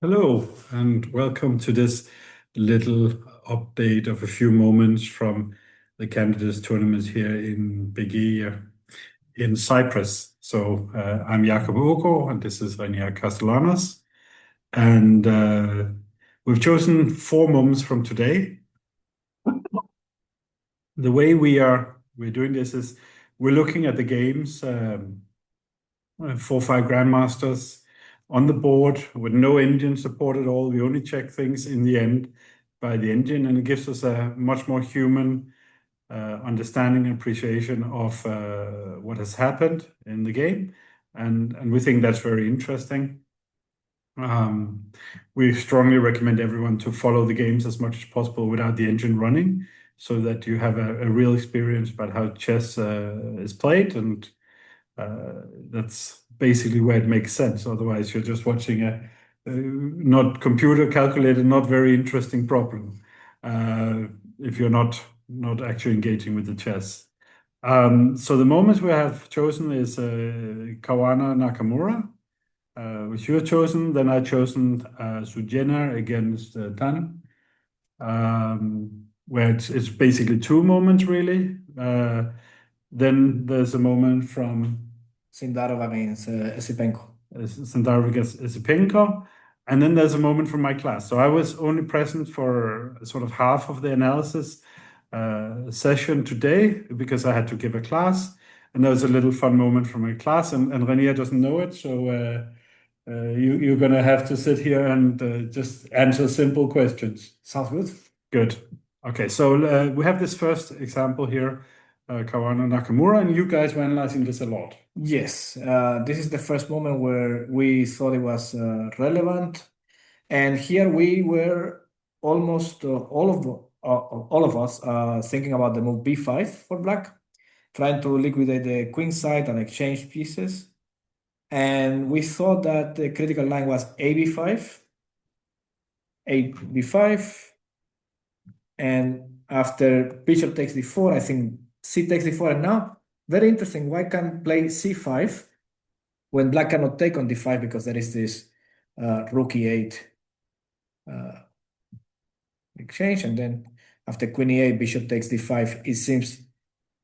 Hello, and welcome to this little update of a few moments from the candidates tournament here in Big E in Cyprus. I'm Jakob Oko, and this is Renier Castellanos. And we've chosen four moments from today. The way we're doing this is we're looking at the games, 4 or 5 Grandmasters on the board with no engine support at all. We only check things in the end by the engine, and it gives us a much more human understanding and appreciation of what has happened in the game. And we think that's very interesting. We strongly recommend everyone to follow the games as much as possible without the engine running, so that you have a real experience about how chess is played, and that's basically where it makes sense. Otherwise, you're just watching a not computer calculated, not very interesting problem if you're not actually engaging with the chess. So the moments we have chosen is Caruana Nakamura, which you have chosen. Then I've chosen Sujena against Tan, where it's basically two moments really. Then there's a moment from Sindarov against Esipenko. Sandarov against Isipenko. And then there's a moment from my class. So I was only present for sort of half of the analysis session today because I had to give a class. And there was a little fun moment from my class, and Renier doesn't know it. So you're going to have to sit here and just answer simple questions. Sounds good. Good. Okay, so we have this first example here, Caruana Nakamura, and you guys were analyzing this a lot. Yes, this is the first moment where we thought it was relevant, and here we were almost all of us thinking about the move b5 for black, trying to liquidate the queen side and exchange pieces. And we thought that the critical line was ab5, ab5, and after bishop takes d4, I think c takes d4, and now very interesting. White can play c5 when black cannot take on d5 because there is this rook e8 exchange, and then after queen e8, bishop takes d5. It seems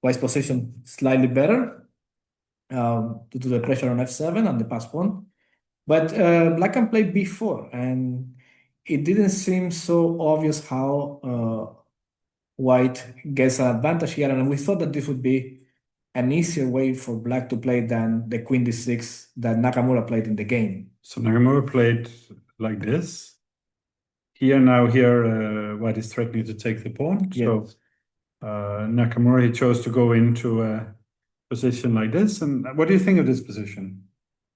white's position slightly better due to the pressure on f7 and the pass pawn. But black can play b4, and it didn't seem so obvious how white gets an advantage here, and we thought that this would be an easier way for black to play than the queen d6 that Nakamura played in the game. So Nakamura played like this. Here, white is threatening to take the pawn. Yes. So Nakamura, he chose to go into a position like this. And what do you think of this position?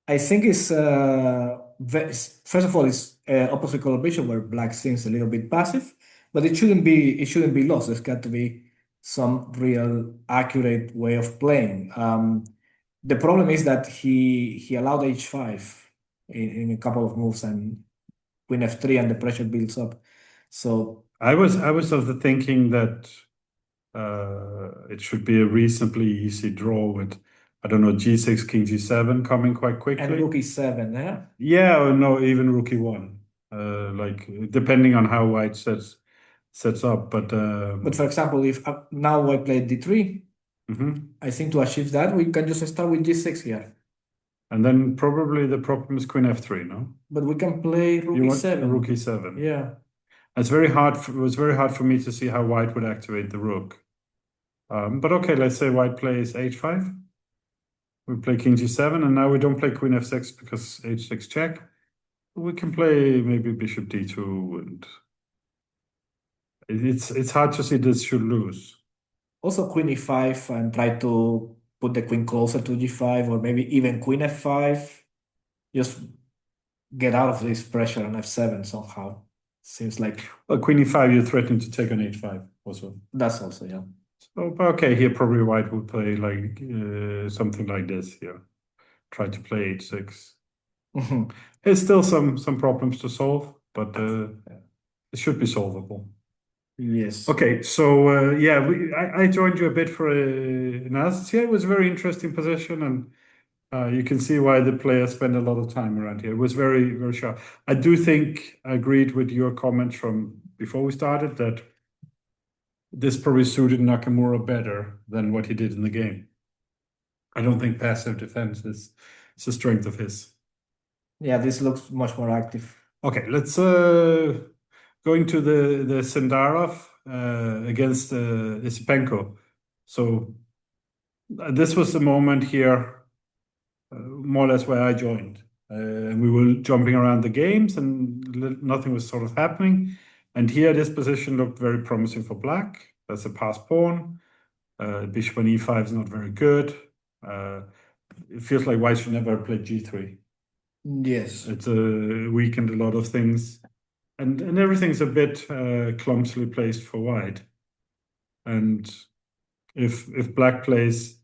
I think it's first of all, it's opposite color bishop where black seems a little bit passive, but it shouldn't be lost. There's got to be some real accurate way of playing. The problem is that he allowed h5 in a couple of moves, and queen f3, and the pressure builds up. So I was of the thinking that it should be a reasonably easy draw with, I don't know, g6, king g7 coming quite quickly. and rook e7, yeah? Yeah, or no, even rook e1. Like depending on how white sets up. But for example, if now white played d3, I think to achieve that, we can just start with g6 here. And then probably the problem is queen f3, no? But we can play rook e7. Rook e7. Yeah. It was very hard for me to see how white would activate the rook. But okay, let's say white plays h5. We play king g7, and now we don't play queen f6 because h6 check. We can play maybe bishop d2, and it's hard to see this should lose. Also queen e5 and try to put the queen closer to g5, or maybe even queen f5. Just get out of this pressure on f7 somehow. Seems like Well, queen e5, you're threatening to take on h5 also. that's also, yeah. So, okay, here probably white would play like something like this here. Try to play h6. There's still some problems to solve, but it should be solvable. Yes. Okay, so yeah, I joined you a bit for analysis here. It was a very interesting position, and You can see why the players spend a lot of time around here. It was very, very sharp. I do think I agreed with your comment from before we started that this probably suited Nakamura better than what he did in the game. I don't think passive defense is a strength of his. Yeah, this looks much more active. Okay, let's going to the Sendarov against Isipenko. So this was the moment here, more or less where I joined. And we were jumping around the games and nothing was sort of happening. And here this position looked very promising for black. That's a pass pawn. Bishop on e5 is not very good. It feels like white should never play g3. Yes. It's weakened a lot of things. And everything's a bit clumsily placed for white. And if black plays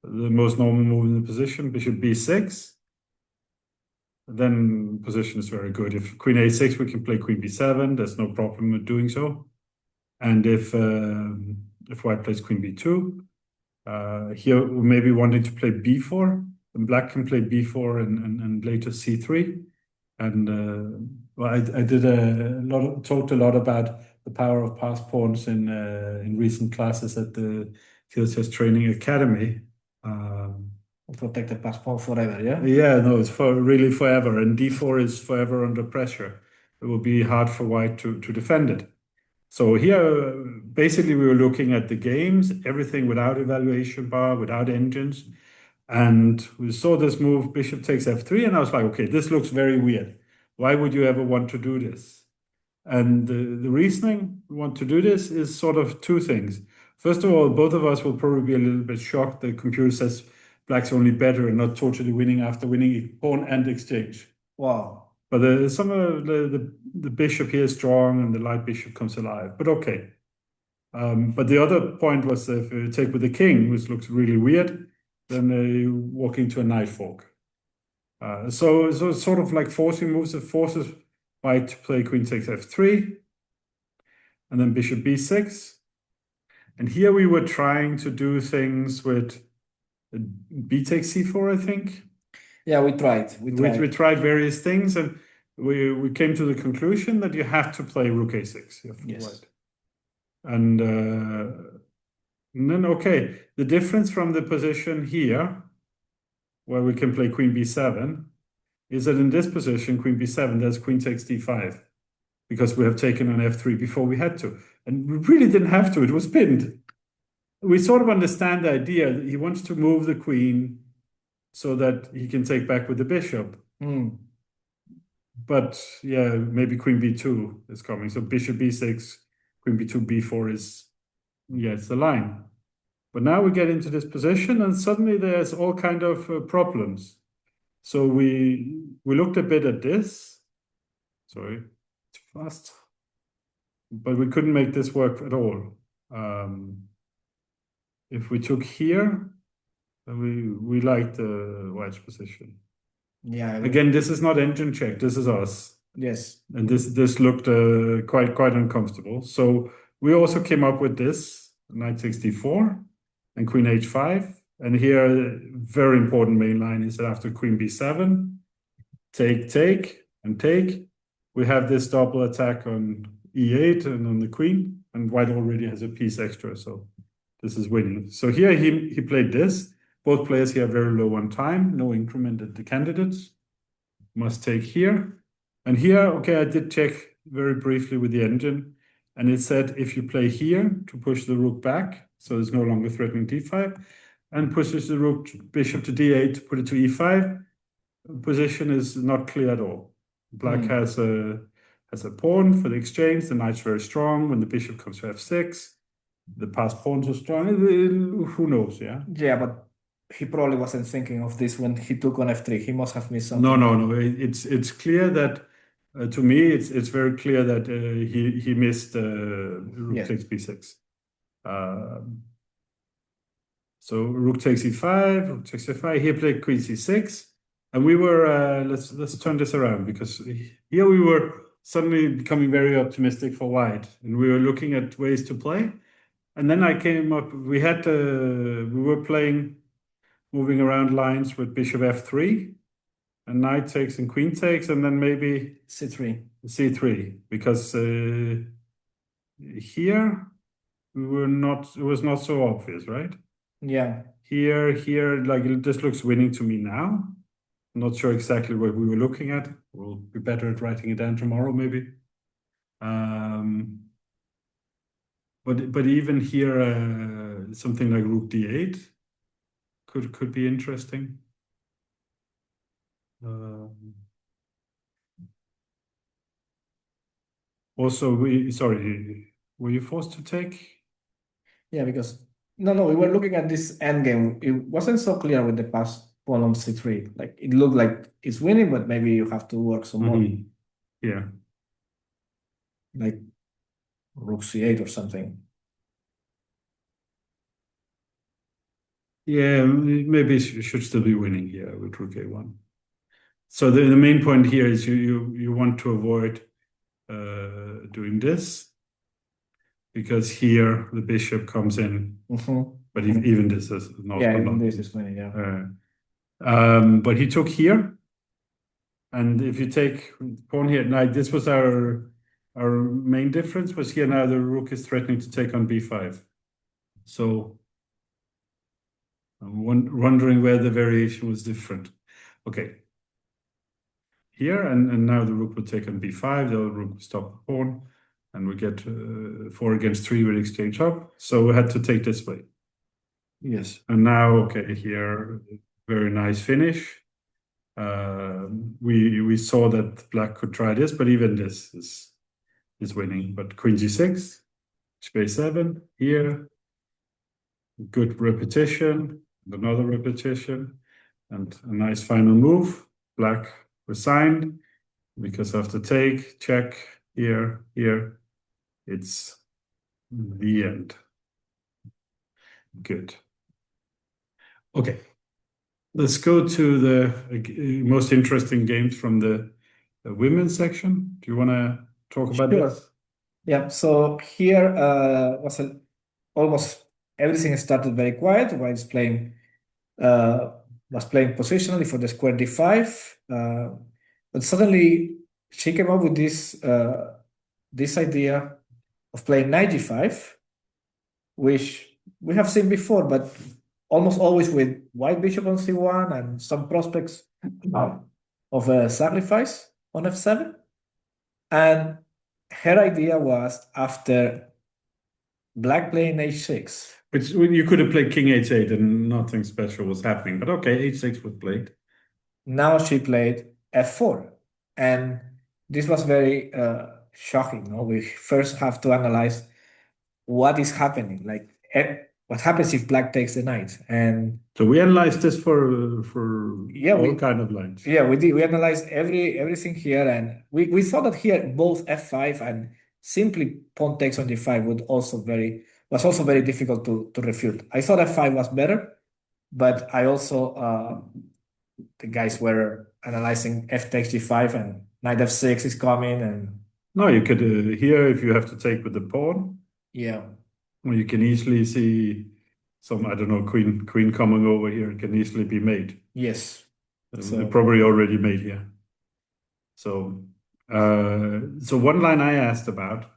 the most normal move in the position, bishop b6, then position is very good. If queen a6, we can play queen b7. There's no problem with doing so. And if white plays queen b2, here we're maybe wanting to play b4, and black can play b4 and later c3. And well, I did talked a lot about the power of pass pawns in recent classes at the Chess Training Academy. Protect the pass pawn forever, yeah? Yeah, no, it's for really forever, and d4 is forever under pressure. It will be hard for white to defend it. So here, basically, we were looking at the games, everything without evaluation bar, without engines. And we saw this move, bishop takes f3, and I was like, okay, this looks very weird. Why would you ever want to do this? And the reasoning we want to do this is sort of two things. First of all, both of us will probably be a little bit shocked. The computer says black's only better and not totally winning after winning pawn and exchange. Wow. But some of the bishop here is strong and the light bishop comes alive. But okay. But the other point was if you take with the king, which looks really weird, then you walk into a knight fork. So it's sort of like forcing moves. It forces white to play queen takes f3, and then bishop b6. And here we were trying to do things with b takes c4, I think. Yeah, we tried. We tried various things, and we came to the conclusion that you have to play rook a6. Yes. White. And then, okay, the difference from the position here, where we can play queen b7, is that in this position, queen b7, there's queen takes d5, because we have taken on f3 before we had to. And we really didn't have to, it was pinned. We sort of understand the idea that he wants to move the queen so that he can take back with the bishop. But yeah, maybe queen b2 is coming. So bishop b6, queen b2, b4 is, yeah, it's the line. But now we get into this position and suddenly there's all kind of problems. So we looked a bit at this. Sorry, too fast. But we couldn't make this work at all. If we took here, we liked the white's position. Yeah. Again, this is not engine check. This is us. Yes. And this looked quite uncomfortable. So we also came up with this knight takes d4 and queen h5. And here, very important main line is that after queen b7, take, and take, we have this double attack on e8 and on the queen, and white already has a piece extra, so this is winning. So here he played this. Both players here very low on time, no increment at the candidates. Must take here. And here, okay, I did check very briefly with the engine, and it said if you play here to push the rook back, so it's no longer threatening d5, and pushes the rook bishop to d8 to put it to e5, position is not clear at all. Black has a pawn for the exchange. The knight's very strong. When the bishop comes to f6, the passed pawns are strong. Who knows? Yeah. Yeah, but he probably wasn't thinking of this when he took on f3. He must have missed something. No. It's clear that to me it's very clear that he missed rook takes b6. So rook takes e5, rook takes f5. Here played queen c6, and we were let's turn this around, because here we were suddenly becoming very optimistic for white, and we were looking at ways to play. And then I came up. We were playing moving around lines with bishop f3, and knight takes and queen takes, and then maybe C3. c3, because here it was not so obvious, right? Yeah. Here, like this looks winning to me now. Not sure exactly what we were looking at. We'll be better at writing it down tomorrow, maybe. But even here, something like rook d8 could be interesting. Also, were you forced to take? Yeah, because no, we were looking at this endgame. It wasn't so clear with the pass pawn on c3. Like it looked like it's winning, but maybe you have to work some more, Yeah. like rook c8 or something. Yeah, maybe it should still be winning here with rook a1. So the main point here is you want to avoid doing this, because here the bishop comes in, but even this is not. Yeah, even this is winning. Yeah. But he took here, and if you take pawn here, now this was our main difference was here. Now the rook is threatening to take on b5. So I'm wondering where the variation was different. Okay. Here, and now the rook will take on b5, the other rook will stop the pawn, and we get 4 against 3 will exchange up. So we had to take this way. Yes. And now, okay, here, very nice finish. We saw that black could try this, but even this is winning. But queen g6, bishop a7, here, good repetition, and another repetition, and a nice final move. Black resigned, because after take, check, here, it's the end. Good. Okay. Let's go to the most interesting games from the women's section. Do you want to talk about Sure. this? Yeah, so here almost everything started very quiet while it's playing was playing positionally for the square d5, but suddenly she came up with this idea of playing knight g5, which we have seen before, but almost always with white bishop on c1 and some prospects of a sacrifice on f7. And her idea was after black playing h6. Which you could have played king h8 and nothing special was happening, but okay, h6 was played. Now she played f4, and this was very shocking. No, we first have to analyze what is happening. Like what happens if black takes the knight, and So we analyzed this for yeah, all kind of lines. yeah, we did. We analyzed everything here, and we thought that here both f5 and simply pawn takes on d5 was also very difficult to refute. I thought f5 was better, but I also the guys were analyzing f takes g5 and knight f6 is coming, and No, you could here, if you have to take with the pawn, yeah, well, you can easily see some, I don't know, queen coming over here. It can easily be made. yes. So Probably already made here. So one line I asked about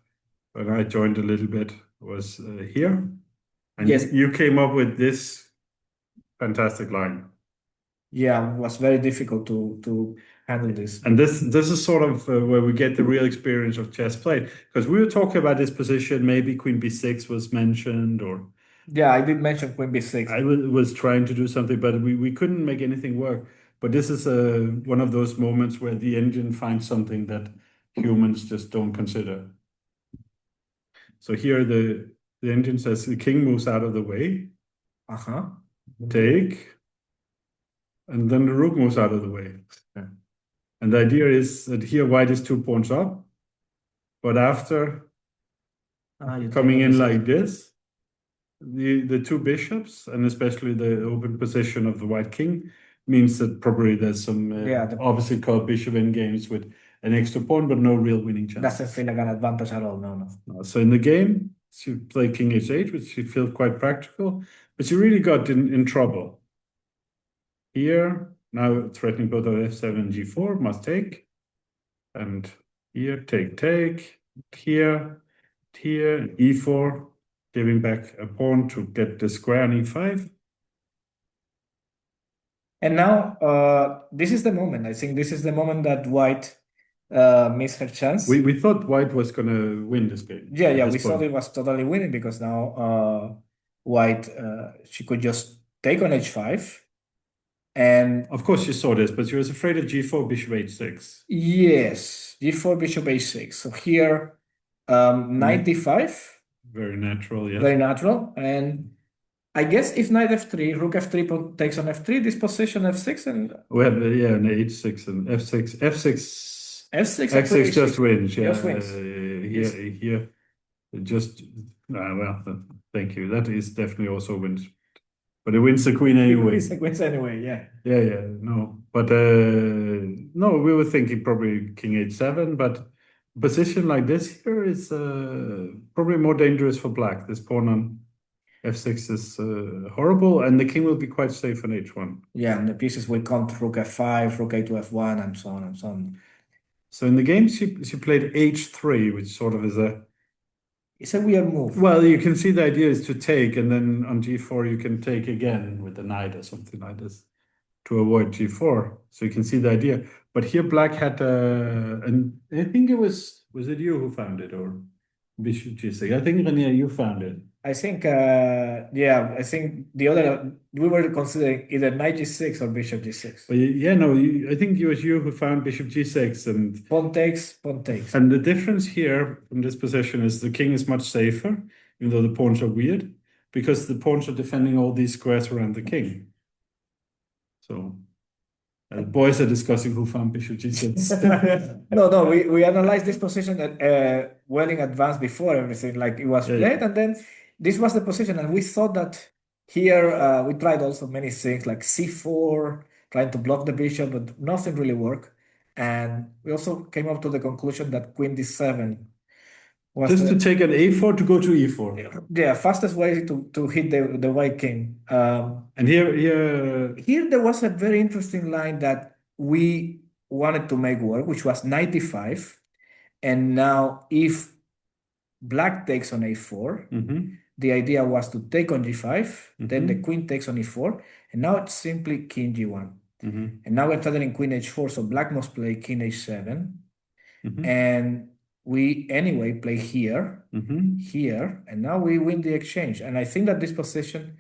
when I joined a little bit was here, and yes, you came up with this fantastic line. yeah, it was very difficult to handle this. And this is sort of where we get the real experience of chess played, because we were talking about this position. Maybe queen b6 was mentioned, or Yeah, I did mention queen b6. I was trying to do something, but we couldn't make anything work. But this is one of those moments where the engine finds something that humans just don't consider. So here the engine says the king moves out of the way, Uh-huh. take, and then the rook moves out of the way. And the idea is that here white is 2 pawns up, but after coming in like this, the two bishops, and especially the open position of the white king, means that probably there's some obviously called bishop in games with an extra pawn, but no real winning chance. Doesn't feel like an advantage at all. No. So in the game, you play king h8, which you feel quite practical, but you really got in trouble. here. Now threatening both of f7 and g4, must take. And here, take. Here, e4, giving back a pawn to get the square on e5. And now this is the moment. I think this is the moment that White missed her chance. We thought White was going to win this game. Yeah, we thought it was totally winning because now White, she could just take on h5. And of course you saw this, but she was afraid of g4, bishop h6. Yes, g4, bishop h6. So here, knight d5. Very natural, yes. Very natural. And I guess if knight f3, rook f3 takes on f3, this position f6 and we have an h6 and f6 f6 just wins. Yeah, just wins. Here just well, thank you. That is definitely also wins, but it wins the queen anyway. It wins anyway, yeah. Yeah, no, but no, we were thinking probably king h7, but a position like this here is probably more dangerous for black. This pawn on f6 is horrible, and the king will be quite safe on h1. Yeah, and the pieces will come to rook f5, rook a to f1, and so on and so on. So in the game, she played h3, which sort of is it's a weird move. Well, you can see the idea is to take, and then on g4 you can take again with the knight or something like this to avoid g4. So you can see the idea. But here black had, and I think it was it you who found it, or bishop g6? I think, Renier, you found it. I think, I think the other, we were considering either knight g6 or bishop g6. But yeah, no, I think it was you who found bishop g6 and pawn takes. And the difference here from this position is the king is much safer, even though the pawns are weird, because the pawns are defending all these squares around the king. So boys are discussing who found bishop g6. No, we analyzed this position well in advance before everything, like it was played, and then this was the position, and we thought that here we tried also many things like c4, trying to block the bishop, but nothing really worked. And we also came up to the conclusion that queen d7 was just to take an a4 to go to e4. Yeah, fastest way to hit the white king. And here there was a very interesting line that we wanted to make work, which was knight d5. And now if black takes on a4, the idea was to take on g5, then the queen takes on e4, and now it's simply king g1. And now we're threatening queen h4, so black must play king h7. And we anyway play here, here, and now we win the exchange. And I think that this position,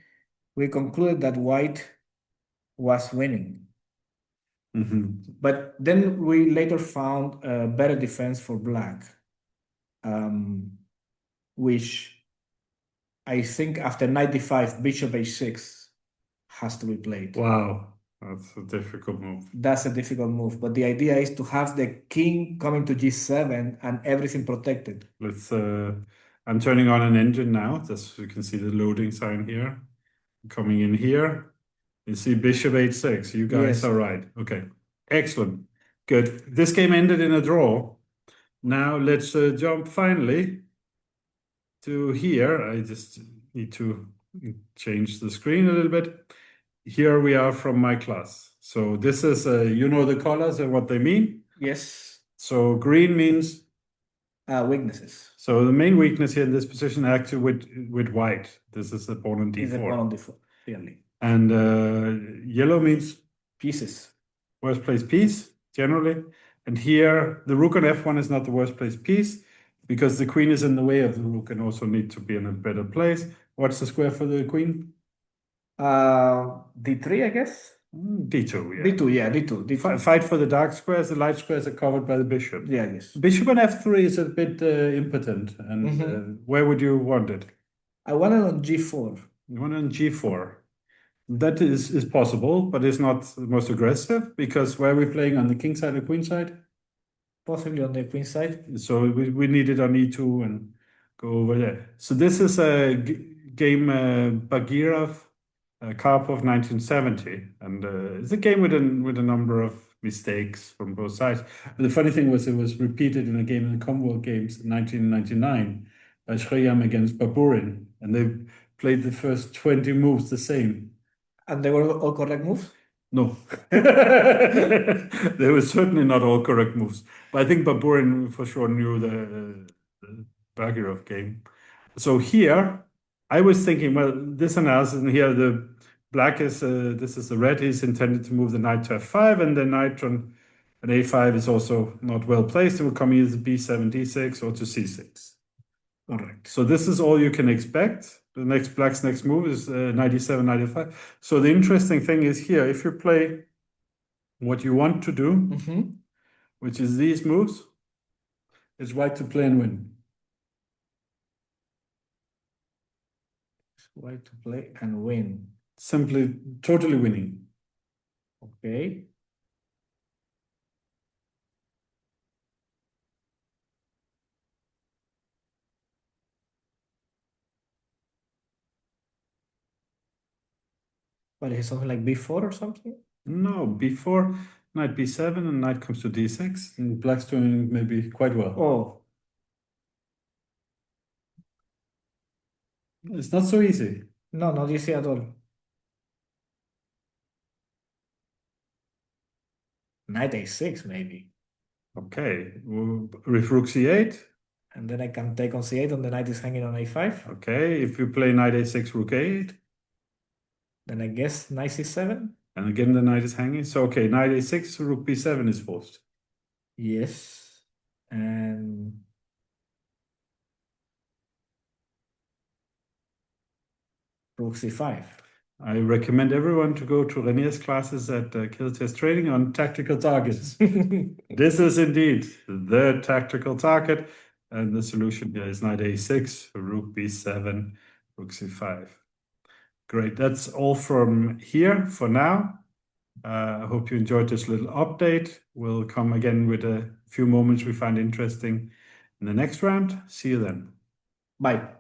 we concluded that white was winning. But then we later found a better defense for black, which I think after knight d5, bishop h6 has to be played. Wow, that's a difficult move. That's a difficult move, but the idea is to have the king coming to g7 and everything protected. Let's. I'm turning on an engine now. You can see the loading sign here. Coming in here, you see bishop h6. You guys are right. Okay, excellent, good. This game ended in a draw. Now let's jump finally to here. I just need to change the screen a little bit. Here we are from my class. So this is, you know the colors and what they mean? Yes. So green means? Weaknesses. So the main weakness here in this position actually with white. This is the pawn on d4. Is the pawn on d4, clearly. And yellow means? Pieces. Worst place piece, generally. And here, the rook on f1 is not the worst place piece, because the queen is in the way of the rook and also need to be in a better place. What's the square for the queen? d3, I guess. d2, yeah. d2, yeah, d2. Fight for the dark squares. The light squares are covered by the bishop. Yeah, yes. Bishop on f3 is a bit impotent. And where would you want it? I want it on g4. You want it on g4. That is possible, but it's not the most aggressive, because where are we playing, on the king side or queen side? Possibly on the queen side. So we need it on e2 and go over there. So this is a game Bagirov Karpov 1970, and it's a game with a number of mistakes from both sides. But the funny thing was, it was repeated in a game in the Commonwealth Games in 1999 by Shreyam against Baburin, and they played the first 20 moves the same. And they were all correct moves? No. They were certainly not all correct moves. But I think Baburin for sure knew the Bagirov game. So here, I was thinking, well, this analysis, and here the black is, this is the red, is intended to move the knight to f5, and the knight on an a5 is also not well placed. It will come either b7, d6, or to c6. Correct. So this is all you can expect. The next black's next move is knight e7, knight e5. So the interesting thing is here, if you play what you want to do, which is these moves, it's white to play and win. It's white to play and win. Simply, totally winning. Okay. But it's something like b4 or something? No, b4, knight b7, and knight comes to d6, and black's doing maybe quite well. Oh, It's not so easy. no, not easy at all. Knight a6 maybe. Okay, with rook c8. And then I can take on c8 and the knight is hanging on a5. Okay, if you play knight a6, rook a8. Then I guess knight c7. And again, the knight is hanging. So, okay, knight a6, rook b7 is forced. Yes. And rook c5. I recommend everyone to go to Renier's classes at Kill Test Training on tactical targets. This is indeed the tactical target. And the solution here is knight a6, rook b7, rook c5. Great. That's all from here for now. I hope you enjoyed this little update. We'll come again with a few moments we find interesting in the next round. See you then. Bye.